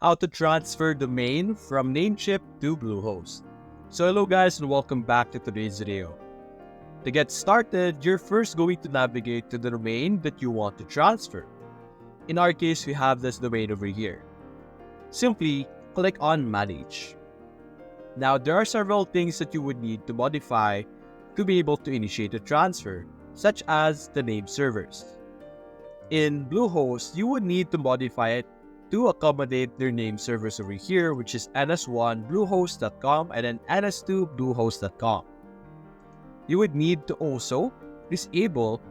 how to transfer domain from Namecheap to Bluehost. So hello guys and welcome back to today's video. To get started, you're first going to navigate to the domain that you want to transfer. In our case, we have this domain over here. Simply click on Manage. Now, there are several things that you would need to modify to be able to initiate a transfer, such as the name servers. In Bluehost, you would need to modify it to accommodate their name servers over here, which is ns1 bluehost.com and then ns2 bluehost.com. You would need to also disable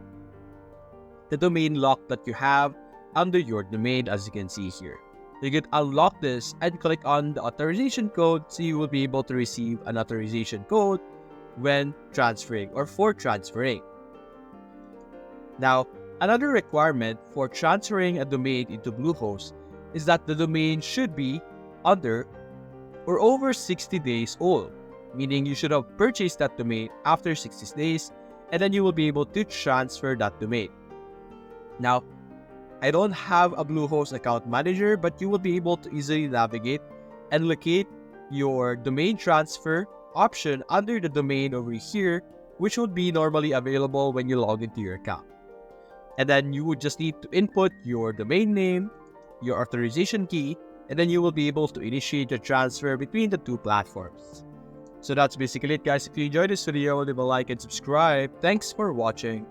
the domain lock that you have under your domain, as you can see here. You can unlock this and click on the authorization code, so you will be able to receive an authorization code when transferring or for transferring. Now, another requirement for transferring a domain into Bluehost is that the domain should be under or over 60 days old, meaning you should have purchased that domain after 60 days, and then you will be able to transfer that domain. Now, I don't have a Bluehost account manager, but you will be able to easily navigate and locate your domain transfer option under the domain over here, which would be normally available when you log into your account. And then you would just need to input your domain name, your authorization key, and then you will be able to initiate a transfer between the two platforms. So that's basically it, guys. If you enjoyed this video, leave a like and subscribe. Thanks for watching.